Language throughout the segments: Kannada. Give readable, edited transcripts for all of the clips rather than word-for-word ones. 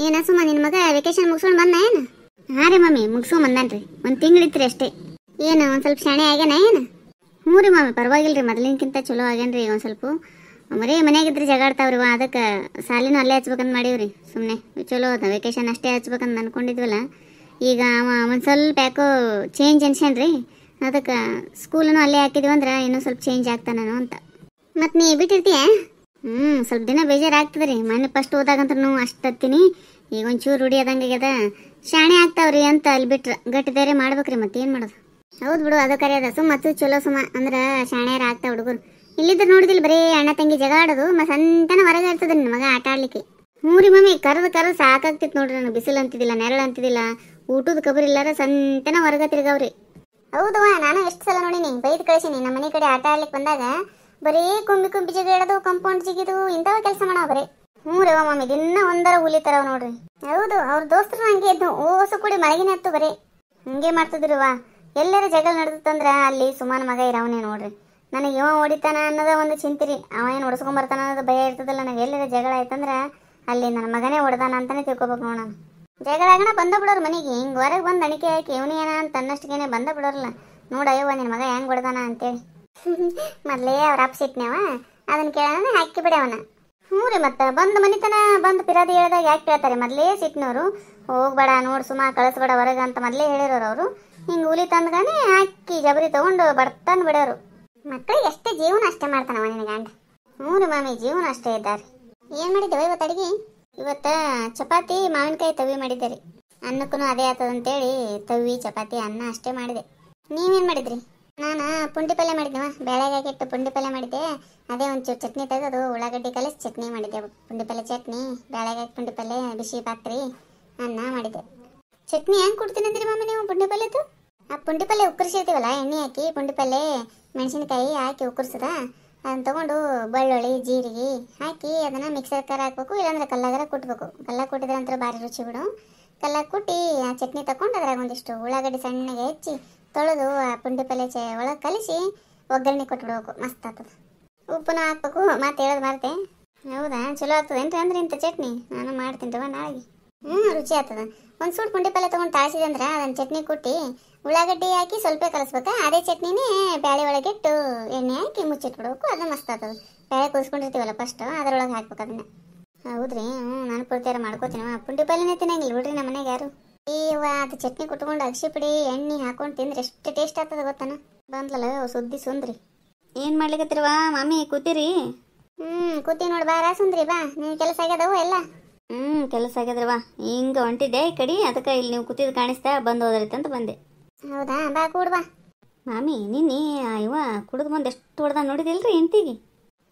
ಏನ ಸುಮ್ಮ ನಿನ್ ಮಗ ವೆಕೇಶನ್ ಮುಗಿಸ್ಕೊಂಡ್ ಬಂದ ಏನ? ಹಾ ರೀ ಮಮ್ಮಿ ಮುಗಿಸ್ಕೊಂಡ್ ಬಂದಾನ್ರಿ. ಒಂದ್ ತಿಂಗಳಿತ್ರಿ ಅಷ್ಟೇ. ಏನು ಒಂದ್ ಸ್ವಲ್ಪ ಶಾಣೆ ಆಗ್ಯಾನ ಏನ? ಹ್ಞೂ ರೀ ಮಮ್ಮಿ ಪರವಾಗಿಲ್ರಿ, ಮೊದಲಿನಕ್ಕಿಂತ ಚಲೋ ಆಗ್ಯಾನ್ರಿ. ಒಂದ್ ಸ್ವಲ್ಪ ಮರೇ ಮನ್ಯಾಗಿದ್ರಿ ಜಗಾಡ್ತಾವ್ರಿ. ಅದಕ್ಕೆ ಸಾಲಿನೂ ಅಲ್ಲೇ ಹಚ್ಬೇಕಂತ ಮಾಡೀವ್ರಿ. ಸುಮ್ಮನೆ ಚಲೋ ಅದ ವೆಕೇಶನ್ ಅಷ್ಟೇ ಹಚ್ಬೇಕಂತ ಅನ್ಕೊಂಡಿದ್ವಲ್ಲ. ಈಗ ಅವ ಒಂದು ಸ್ವಲ್ಪ ಯಾಕೋ ಚೇಂಜ್ ಅನ್ಸೇನ್ರಿ. ಅದಕ್ಕೆ ಸ್ಕೂಲನ್ನು ಅಲ್ಲೇ ಹಾಕಿದ್ವಿ ಅಂದ್ರೆ ಇನ್ನೂ ಸ್ವಲ್ಪ ಚೇಂಜ್ ಆಗ್ತಾನೋ ಅಂತ. ಮತ್ತು ನೀ ಬಿಟ್ಟಿರ್ತೀಯ? ಸ್ವಲ್ಪ ದಿನ ಬೇಜಾರಾಗ್ತದೆ ರೀ. ಮೊನ್ನೆ ಫಸ್ಟ್ ಹೋದಾಗಂತೂ ಅಷ್ಟು ಹತ್ತೀನಿ. ಈಗ ಒಂಚೂರು ರೂಢಿ ಆದಂಗೆ ಆಗ್ಯದ. ಶಾಣೆ ಆಗ್ತಾವ್ರಿ ಅಂತ ಅಲ್ಲಿ ಬಿಟ್ರೆ ಗಟ್ಟಿ ಬೇರೆ ಮಾಡ್ಬೇಕ್ರಿ. ಮತ್ತೇನು ಮಾಡೋದು? ಹೌದು ಬಿಡು, ಅದು ಕರೆಯದ. ಮತ್ತು ಚಲೋ ಅಂದ್ರೆ ಶಾಣೆಯರ ಆಗ್ತಾವ ಹುಡುಗರು. ಇಲ್ಲಿದ್ರೆ ನೋಡಿದಿಲ್ಲ ಬರೀ ಅಣ್ಣ ತಂಗಿ ಜಗ ಆಡೋದು. ಮತ್ತು ಸಂತನ ಹೊರಗೆ ಇರ್ತದೆ ನನ್ನ ಮಗ ಆಟ ಆಡ್ಲಿಕ್ಕೆ. ಹ್ಞೂ ರೀ ಮಮ್ಮಿ, ಕರೆದು ಸಾಕಾಗ್ತಿತ್ತು ನೋಡ್ರಿ. ನನಗೆ ಬಿಸಿಲು ಅಂತಿದ್ದಿಲ್ಲ, ನೆರಳು ಅಂತಿದ್ದಿಲ್ಲ, ಊಟದ ಕಬರಿ ಇಲ್ಲಾರ ಸಂತನ ಹೊರಗೆ ತಿರ್ಗವ್ರಿ. ಹೌದವ್ವ, ನಾನು ಎಷ್ಟು ಸಲ ನೋಡಿನಿ, ಬೈದು ಕಳಿಸೀನಿ. ನಮ್ಮ ಮನೆ ಕಡೆ ಆಟ ಆಡ್ಲಿಕ್ಕೆ ಬಂದಾಗ ಬರೀ ಕುಂಬಿ ಜಗ ಇಡೋದು, ಕಂಪೌಂಡ್ ಜಿಗಿದು ಇಂಥವ ಕೆಲಸ ಮಾಡವ ಬರೀ. ಹ್ಞೂ ರೀ ಮಮ್ಮಿ, ದಿನ ಒಂದರ ಹುಲಿ ತರವ ನೋಡ್ರಿ. ಹೌದು, ಅವ್ರ ದೋಸ್ತರು ಹಂಗೆ ಇದ್ದು ಓಸು ಕೂಡಿ ಮಳಗಿನ ಹತ್ತು ಬರೀ ಹಂಗೆ ಮಾಡ್ತಿದ್ರಿವಾ. ಎಲ್ಲರ ಜಗಳ ನಡೆದಂದ್ರ ಅಲ್ಲಿ ಸುಮಾನ್ ಮಗ ಇರವನೇ ನೋಡ್ರಿ. ನನಗೆ ಇವ ಹೊಡಿತಾನ ಅನ್ನೋದ ಒಂದು ಚಿಂತಿರಿ. ಅವ ಏನು ಹೊಡ್ಸ್ಕೊಂಬರ್ತಾನ ಅನ್ನೋದು ಭಯ ಇರ್ತದಲ್ಲ. ನನಗೆ ಎಲ್ಲರ ಜಗಳ ಆಯ್ತಂದ್ರೆ ಅಲ್ಲಿ ನನ್ನ ಮಗನೇ ಹೊಡೆದಾನ ಅಂತಾನೆ ತಿಳ್ಕೊಬೇಕು ನೋಡ. ಜಗಳ ಆಗಣ ಬಂದ ಬಿಡೋರು ಮನೆಗೆ. ಹಿಂಗೆ ಹೊರಗೆ ಬಂದು ಅಣಿಕೆ ಹಾಕಿ ಇವನು ಏನ ಅಂತ ಅನ್ನಷ್ಟಕ್ಕೇನೆ ಬಂದ ಬಿಡೋರಲ್ಲ. ನೋಡಯ್ಯವ ನಿನ್ನ ಮಗ ಹೆಂಗೆ ಹೊಡೆದಾನ ಅಂತೇಳಿ. ಮೊದಲೇ ಅವ್ರ ಅಪ್ಸಿಟ್ನೇವ ಅದನ್ನ ಕೇಳೋಣ ಹಾಕಿ ಬಿಡಿ ಅವನ. ಹ್ಞೂ ರೀ, ಮತ್ತೆ ಬಂದು ಮನಿತನ ಬಂದು ಪಿರಾದಿ ಹೇಳ್ದಾಗ ಯಾಕೆ ಕೇಳ್ತಾರೆ? ಮೊದಲೇ ಸಿಟ್ನವರು. ಹೋಗ್ಬೇಡ ನೋಡು ಸುಮಾ ಕಳಿಸ್ಬೇಡ ಹೊರಗೆ ಅಂತ ಮೊದಲೇ ಹೇಳಿರೋರು ಅವರು. ಹಿಂಗೆ ಹುಲಿ ತಂದ್ಗಾನೆ ಹಾಕಿ ಜಬರಿ ತೊಗೊಂಡು ಬಡ್ತಾನೆ ಬಿಡೋರು. ಮಕ್ಕಳಿಗೆ ಎಷ್ಟೇ ಜೀವನ ಅಷ್ಟೇ ಮಾಡ್ತಾನವ ನಿನ್ನ ಗಂಡ. ಹ್ಞೂ ರೀ ಮಾಮಿ, ಜೀವನ ಅಷ್ಟೇ ಇದ್ದಾರೆ. ಏನು ಮಾಡಿದ್ದೇವೆ ಇವತ್ತು ಅಡಿಗೆ? ಇವತ್ತು ಚಪಾತಿ ಮಾವಿನಕಾಯಿ ತವಿ ಮಾಡಿದ್ದೆ ರೀ. ಅನ್ನಕ್ಕೂ ಅದೇ ಆಗ್ತದಂತೇಳಿ ತವಿ ಚಪಾತಿ ಅನ್ನ ಅಷ್ಟೇ ಮಾಡಿದೆ. ನೀವೇನು ಮಾಡಿದ್ರಿ? ನಾನು ಪುಂಡಿ ಪಲ್ಯ ಮಾಡಿದ್ದೆವ. ಬೇಳೆಗೆ ಹಾಕಿಟ್ಟು ಪುಂಡಿ ಪಲ್ಯ ಮಾಡಿದ್ದೆ. ಅದೇ ಒಂಚೂರು ಚಟ್ನಿ ತೆಗೆದು ಉಳ್ಳಾಗಡ್ಡಿ ಕಲಿಸಿ ಚಟ್ನಿ ಮಾಡಿದ್ದೆ. ಪುಂಡಿ ಪಲ್ಯ ಚಟ್ನಿ, ಬೇಳೆಗೆ ಹಾಕಿ ಪುಂಡಿ ಪಲ್ಯ, ಬಿಸಿ ಪಾತ್ರಿ ಅನ್ನ ಮಾಡಿದ್ದೆ. ಚಟ್ನಿ ಹೆಂಗೆ ಕೊಡ್ತೀನಿ ಅಂದ್ರಿ ಮಮ್ಮಿ ನೀವು ಪುಂಡಿ ಪಲ್ಯದ್ದು? ಆ ಪುಂಡಿ ಪಲ್ಯ ಉಕ್ಕರಿಸಿರ್ತೀವಲ್ಲ, ಎಣ್ಣೆ ಹಾಕಿ ಪುಂಡಿ ಪಲ್ಯ ಮೆಣಸಿನ್ಕಾಯಿ ಹಾಕಿ ಉಕ್ಕರ್ಸದ. ಅದನ್ನ ತೊಗೊಂಡು ಬೆಳ್ಳುಳ್ಳಿ ಜೀರಿಗೆ ಹಾಕಿ ಅದನ್ನು ಮಿಕ್ಸರ್ ಕರ ಹಾಕ್ಬೇಕು. ಇಲ್ಲಾಂದ್ರೆ ಕಲ್ಲಾಗರ ಕುಟ್ಬೇಕು. ಕಲ್ಲಾಗ ಕುಟ್ಟಿದ್ರೆ ನಂತರ ಭಾರಿ ರುಚಿ ಬಿಡು. ಕಲ್ಲಾಗ ಕುಟ್ಟಿ ಆ ಚಟ್ನಿ ತಗೊಂಡು ಅದ್ರಾಗ ಒಂದಿಷ್ಟು ಉಳ್ಳಾಗಡ್ಡಿ ಸಣ್ಣಗೆ ಹೆಚ್ಚಿ ತೊಳೆದು ಆ ಪುಂಡಿ ಪಲ್ಯ ಒಳಗೆ ಕಲಿಸಿ ಒಗ್ಗರಣೆ ಕೊಟ್ಬಿಡ್ಬೇಕು. ಮಸ್ತ್ ಆಗ್ತದೆ. ಉಪ್ಪನ್ನ ಹಾಕ್ಬೇಕು. ಮತ್ತೆ ಹೇಳೋದು ಮಾರ್ತೆ. ಹೌದಾ, ಚಲೋ ಆಗ್ತದೇನ್ರಿ ಅಂದ್ರೆ ಇಂಥ ಚಟ್ನಿ? ನಾನು ಮಾಡ್ತೀನಿ ತಗೋ ನಾಳೆಗೆ. ರುಚಿ ಆಗ್ತದೆ. ಒಂದು ಸೂಟ್ ಪುಂಡಿ ಪಲ್ಯ ತೊಗೊಂಡು ತಾಳಿಸಿದೆ ಅಂದ್ರೆ ಅದನ್ನು ಚಟ್ನಿ ಕುಟ್ಟಿ ಉಳ್ಳಾಗಡ್ಡಿ ಹಾಕಿ ಸ್ವಲ್ಪ ಕಲಿಸ್ಬೇಕು. ಅದೇ ಚಟ್ನಿನೇ ಬೇಳೆ ಒಳಗಿಟ್ಟು ಎಣ್ಣೆ ಹಾಕಿ ಮುಚ್ಚಿಟ್ಬಿಡ್ಬೇಕು. ಅದು ಮಸ್ತ್ ಆಗ್ತದೆ. ಬೇಳೆ ಕೂಸ್ಕೊಂಡಿರ್ತೀವಲ್ಲ ಫಸ್ಟ್ ಅದರೊಳಗೆ ಹಾಕ್ಬೇಕು ಅದನ್ನು. ಹೌದ್ರಿ? ನಾನು ಪೂರ್ತಿಯಾರ ಮಾಡ್ಕೋತೀನಿ. ಪುಂಡಿ ಪಲ್ಯನೇ ತಿನ್ನಂಗಿಲ್ಲ ಬಿಡ್ರಿ ನಮ್ಮ ಮನೆಗೆ ಯಾರು. ಅದು ಚಟ್ನಿ ಕುಟ್ಕೊಂಡು ಅಗಸಿ ಪುಡಿ ಎಣ್ಣೆ ಹಾಕೊಂಡು ತಿಂದ್ರೆ ಎಷ್ಟು ಟೇಸ್ಟ್ ಆಗ್ತದೆ ಗೊತ್ತಾನ. ಬಂದ್ಲಲ್ಲ ಸುದ್ದಿ ಸುಂದ್ರಿ. ಏನು ಮಾಡ್ಲಿಕ್ಕತ್ತಿರವ ಮಮ್ಮಿ? ಕೂತೀರಿ? ಕೂತಿ ನೋಡಿ ಬಾರ ಸುಂದ್ರಿ ಬಾ. ನೀವು ಕೆಲಸ ಆಗ್ಯದವು ಎಲ್ಲ? ಕೆಲಸ ಆಗ್ಯದ್ರವ. ಹಿಂಗೆ ಹೊಂಟಿದ್ದೆ ಈ ಕಡೆ. ಅದಕ್ಕೆ ಇಲ್ಲಿ ನೀವು ಕೂತಿದ್ದು ಕಾಣಿಸ್ತಾ ಬಂದು ಹೋದ್ರೈತೆ ಅಂತ ಬಂದೆ. ಹೌದಾ, ಬಾ ಕೂಡ್ ಬಾ. ಮಾಮಿ ನಿನ್ನೆ ಇವ ಕುಡಿದು ಬಂದು ಎಷ್ಟು ಹೊಡೆದ ನೋಡಿದಿಲ್ರಿ ಹೆಂಡ್ತಿಗೆ?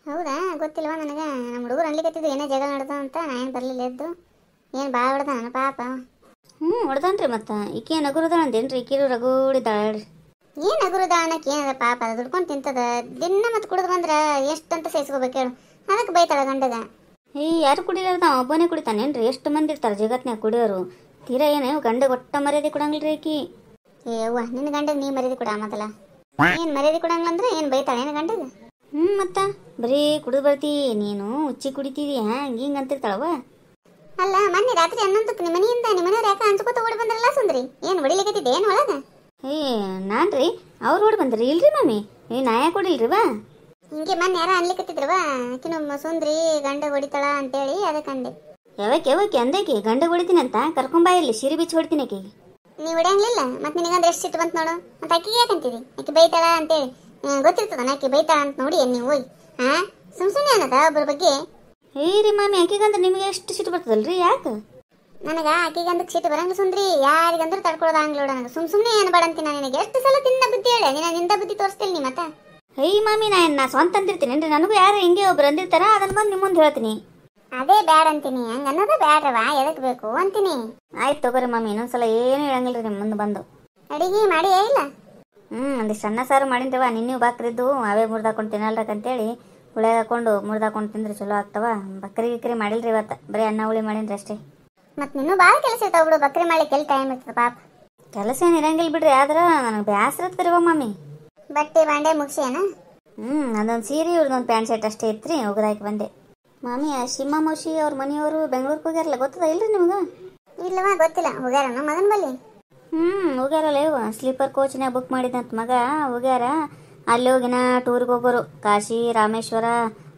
ಹೌದಾ, ಗೊತ್ತಿಲ್ವ ನನಗೆ. ನಮ್ಮ ಹುಡುಗರು ಅನ್ಲಿಕ್ಕತ್ತಿದ್ದು ಏನೋ ಜಗಳ ನಡೆದ ಅಂತ. ನಾ ಏನು ಬರಲಿಲ್ಲ ಎದ್ದು. ಏನು ಭಾಳ ಹೊಡೆದ ನನ್ನ ಪಾಪ. ಹೊಡೆದನ್ರಿ. ಮತ್ತೆ ಈಕೆ ನಗುರುದ ಅಂದೇನ್ರಿ? ಈಕಿರು ರಗೂಡಿದ್ದಾಳ್ರಿ. ಏನು ನಗುರುದ ಅನ್ನಕ್ಕೆ ಏನದ ಪಾಪ. ಅದು ದುಡ್ಕೊಂಡು ತಿಂತದ ದಿನ. ಮತ್ತೆ ಕುಡಿದು ಬಂದ್ರೆ ಎಷ್ಟಂತ ಸಹಿಸ್ಕೋಬೇಕು ಹೇಳು. ಅದಕ್ಕೆ ಬೈತಾಳ ಗಂಡಗ. ಯಾರು ಕುಡಿಲಾರ್ದ ಒಬ್ಬನೇ ಕುಡಿತಾನೇನ್ರಿ? ಎಷ್ಟು ಮಂದಿ ಇರ್ತಾರೆ ಜಗತ್ನ್ಯಾಗ ಕುಡಿಯೋರು. ತೀರಾ ಏನು ಗಂಡ ಒಟ್ಟ ಮರ್ಯಾದೆ ಕೊಡಂಗಿಲ್ರಿ ಆಕಿ. ಅವ್ವ, ನಿನ್ನ ಗಂಡಗೆ ನೀ ಮರ್ಯಾದೆ ಕೊಡ ಮೊದಲ. ಏನು ಮರ್ಯಾದೆ ಕೊಡಂಗಿಲ್ಲ ಏನು ಬೈತಾಳೆ ಏನು ಗಂಡಗ? ಮತ್ತೆ ಬರೀ ಕುಡಿದು ಬರ್ತಿ ನೀನು, ಉಚ್ಚಿ ಕುಡಿತೀವಿ ಹಿಂಗೆ ಅಂತಿರ್ತಾಳವ. ಅಲ್ಲ, ಮೊನ್ನೆ ರಾತ್ರಿ 11ಕ್ಕೆ ನಿಮ್ಮ ಮನೆಯಿಂದ ನಿಮ್ಮ ಮನೆಯವ್ರು ಯಾಕೆ ಹಂಚ್ಕೋತ ಓಡಿ ಬಂದ್ರಲ್ಲ ಸುಂದ್ರಿ? ಏನು ಹೊಡಿಲಿಕ್ಕತ್ತಿದ್ದೆ ಏನು ಒಳಗೆ? ನಾನ್ರಿ ಅವ್ರು ಓಡಿ ಬಂದ್ರಿ? ಇಲ್ರಿ ಮಮ್ಮಿ, ನಾ ಯಾಕೆ ಹೊಡಿಲ್ರಿ ಬಾ. ಹಿಂಗೆ ಮೊನ್ನೆ ಯಾರ ಅನ್ಲಿಕ್ಕತ್ತಿದ್ರವ ಆಕಿ ನಮ್ಮ ಸುಂದ್ರಿ ಗಂಡ ಹೊಡಿತಾಳ ಅಂತೇಳಿ ಅದಕ್ಕಂದೆ. ಯಾವಕ್ಕೆ ಅಂದೇಕಿ ಗಂಡ ಹೊಡಿತೀನಿ ಅಂತ ಕರ್ಕೊಂಬಾ ಇಲ್ಲಿ ಸಿರಿ ಬಿಚ್ಚಿ ಹೊಡಿತೀನಿ ಆಕಿಗೆ. ನೀವು ಹೊಡೆಯಂಗಿಲ್ಲ ಮತ್ತೆ ನಿನಗಂದ್ರೆ ಎಷ್ಟು ಸಿಟ್ಟು ಬಂತು ನೋಡು. ಮತ್ತೆ ಆಕಿಗೆ ಯಾಕಂತೀರಿ? ಆಕಿ ಬೈತಾಳ ಅಂತೇಳಿ ಗೊತ್ತಿರ್ತದ ಆಕಿ ಬೈತಾಳ ಅಂತ ನೋಡಿ ನೀವು ಹೋಗಿ ಸುಮ್ಮನೆ ಅನ್ನದ ಒಬ್ಬರ ಬಗ್ಗೆ. ರೀ ಮಾಮಿ, ಆಕಿಗಂದ್ರೆ ನಿಮಗೆ ಎಷ್ಟು ಸಿಟ್ಟು ಬರ್ತದಲ್ರಿ? ಯಾಕೆ? ನನಗೆ ಆಕಿಗಂದಕ್ಕೆ ಸಿಟ್ಟು ಬರಂಗಿಲ್ಲ ಸುಂದ್ರಿ. ಯಾರಿಗಂದ್ರೂ ತಡ್ಕೊಳ್ಳೋದು ಹಂಗ್ಲೋಡ. ನನಗೆ ಸುಮ್ಮನೆ ಏನು ಬೇಡ ಅಂತೀನಿ. ನಿನಗೆ ಎಷ್ಟು ಸಲ ತಿಂದ ಬುದ್ಧಿ ಹೇಳ. ನಿಂದ ಬುದ್ಧಿ ತೋರಿಸ್ತೀನಿ ನೀ ಮತ್ತೆ. ಮಾಮಿ, ನಾ ಸ್ವಂತ ಅಂದಿರ್ತೀನಿ ಅಂದ್ರೆ ನನಗೂ ಯಾರು ಹಿಂಗೆ ಒಬ್ರು ಅಂದಿರ್ತಾರ ಅದನ್ನ ಬಂದು ನಿಮ್ಮ ಮುಂದೆ ಹೇಳ್ತೀನಿ. ಅದೇ ಬ್ಯಾಡ ಅಂತೀನಿ. ಹಂಗೆ ಅನ್ನೋದೇ ಬ್ಯಾಡ್ರವಾ, ಎದಕ್ಕೆ ಬೇಕು ಅಂತೀನಿ. ಆಯ್ತು ತಗೋರಿ ಮಾಮಿ, ಇನ್ನೊಂದ್ಸಲ ಏನು ಹೇಳಂಗಿಲ್ರಿ ನಿಮ್ಮ ಮುಂದೆ ಬಂದು. ಅಡಿಗೆ ಮಾಡಿ ಇಲ್ಲ? ಒಂದಿಷ್ಟು ಅನ್ನ ಸಾರು ಮಾಡಿದ್ರವ. ನಿನ್ನೂ ಬಾಕ್ರಿದ್ದು ಅವೇ ಮುರಿದಾಕೊಂಡು ತಿನ್ನಲ್ರಕ್ಕಂತೇಳಿ ಹುಳಿ ಹಾಕೊಂಡು ಮುರಿದಾಕೊಂಡು ತಿಂದ್ರೆ ಚಲೋ ಆಗ್ತವ. ಬಕ್ರಿ ಗಿಕ್ರಿ ಮಾಡಿಲ್ರಿ ಇವತ್ತು, ಬರೀ ಅನ್ನ ಹುಳಿ ಮಾಡಿನ್ರಿ ಅಷ್ಟೇ. ಮತ್ತು ನೀನು ಭಾಳ ಕೆಲಸ ಇರ್ತಾವ ಬಿಡು. ಬಕ್ರಿ ಮಾಡ್ಲಿಕ್ಕೆ ಎಲ್ಲಿ ಟೈಮ್ ಇರ್ತದೆ ಪಾಪ. ಕೆಲಸ ಏನು ಇರಂಗಿಲ್ಲ ಬಿಡ್ರಿ. ಆದ್ರೆ ನನಗೆ ಬ್ಯಾಸರ ಇರ್ತಾರವ ಮಾಮಿ. ಬಟ್ಟೆ ಬಾಂಡೆ ಮುಗಿಸೇನ? ಅದೊಂದು ಸೀರೆ ಇವ್ರದ್ದೊಂದು ಪ್ಯಾಂಟ್ ಶರ್ಟ್ ಅಷ್ಟೇ ಇತ್ತು ರೀ, ಒಗ್ದಾಕಿ ಬಂದೆ. ಮಾಮಿ ಶಿಮ್ಮ ಮೌಶಿ ಅವ್ರ ಮನೆಯವರು ಬೆಂಗಳೂರಿಗೆ ಹೋಗ್ಯಾರಲ್ಲ, ಗೊತ್ತದ ಇಲ್ರಿ ನಿಮ್ಗೆ? ಇಲ್ಲವ ಗೊತ್ತಿಲ್ಲ. ಹೋಗ್ಯಾರನ ಮಗನ ಬಲ್ಲಿ? ಹೋಗ್ಯಾರಲ್ಲ ಇವ ಸ್ಲೀಪರ್ ಕೋಚ್ನ್ಯಾಗ ಬುಕ್ ಮಾಡಿದಂತ ಮಗ ಹೋಗ್ಯಾರ. ಅಲ್ಲಿ ಹೋಗಿನ ಟೂರಿಗೆ ಹೋಗೋರು ಕಾಶಿ ರಾಮೇಶ್ವರ.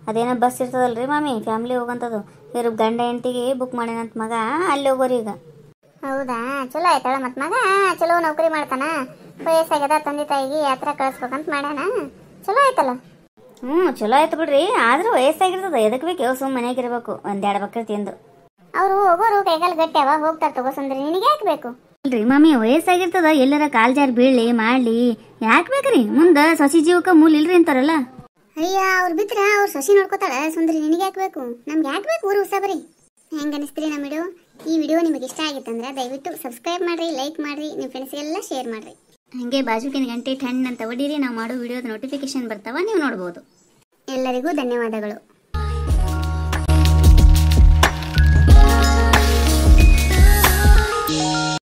ಅದೇನೋ ಬಸ್ ಇರ್ತದಲ್ರಿ ಮಾಮಿ ಫ್ಯಾಮಿಲಿ ಹೋಗಂತದು, ಇವ್ರ ಗಂಡ ಹೆಂಡತಿಗೆ ಬುಕ್ ಮಾಡ್ಯಾನಂತ ಮಗ. ಅಲ್ಲಿ ಹೋಗೋರು ಈಗ. ಹೌದಾ, ಚಲೋ ಆಯ್ತಳ. ಮತ್ ಮಗ ಚಲೋ ನೌಕರಿ ಮಾಡ್ತಾನ, ವಯಸ್ಸಾಗ್ಯದ, ತಂದೆ ತಾಯಿಗೆ ಯಾತ್ರಾ ಕಳಿಸ್ಬೇಕಂತ ಮಾಡ್ಯಾನ. ಚಲೋ ಆಯ್ತಲ್ಲ. ಚಲೋ ಆಯ್ತು ಬಿಡ್ರಿ. ಆದ್ರೂ ವಯಸ್ಸಾಗಿರ್ತದ, ಎದಕ್ ಬೇಕು ಸುಮ್ ಮನೆಯಾಗಿರ್ಬೇಕು, ಒಂದೆರಡು ಬಕ್ರ ತಿಂದು. ಅವ್ರು ಹೋಗೋರು ಕೈಗಾಲ ಗಟ್ಟಿ ಅವ, ಹೋಗ್ತಾರ ತಗೋ ಸುಂದ್ರಿ, ನಿನಗೆ ಯಾಕೆ ಬೇಕು? ಇಲ್ರಿ ಮಾಮಿ, ವಯಸ್ಸಾಗಿರ್ತದ, ಎಲ್ಲರ ಕಾಲ್ ಜಾರಿ ಬೀಳ್ಲಿ ಮಾಡ್ಲಿ ಯಾಕೆ ಬೇಕ್ರಿ? ಮುಂದ ಸೊಸಿ ಜೀವಕ್ಕ ಮೂಲ ಇಲ್ರಿ ಅಂತಾರಲ್ಲ. ಅಯ್ಯ, ಅವ್ರು ಬಿದ್ರ ಅವ್ರ ಸೊಸಿ ನೋಡ್ಕೋತಾಳ ಸುಂದ್ರಿ, ನಿನಗೆ ಯಾಕೆ ಬೇಕು? ನಮ್ಗೆ ಯಾಕೆ ಬೇಕು ಊರು ಉಸ ಬರೀ? ಹೆಂಗ ಅನಿಸ್ತೀರಿ ನಮ್ಮ ವಿಡಿಯೋ? ಈ ವಿಡಿಯೋ ನಿಮಗೆ ಇಷ್ಟ ಆಗಿತ್ತಂದ್ರೆ ದಯವಿಟ್ಟು ಸಬ್ಸ್ಕ್ರೈಬ್ ಮಾಡ್ರಿ, ಲೈಕ್ ಮಾಡ್ರಿ, ನಿಮ್ಮ ಫ್ರೆಂಡ್ಸ್ಗೆಲ್ಲ ಶೇರ್ ಮಾಡ್ರಿ. ಹಾಗೆ ಬಾಜುಕಿನ ಗಂಟೆ ಟೆನ್ ಅಂತ ಹೊಡೀರಿ, ನಾವು ಮಾಡೋ ವಿಡಿಯೋದ ನೋಟಿಫಿಕೇಶನ್ ಬರ್ತಾವ, ನೀವು ನೋಡ್ಬೋದು. ಎಲ್ಲರಿಗೂ ಧನ್ಯವಾದಗಳು.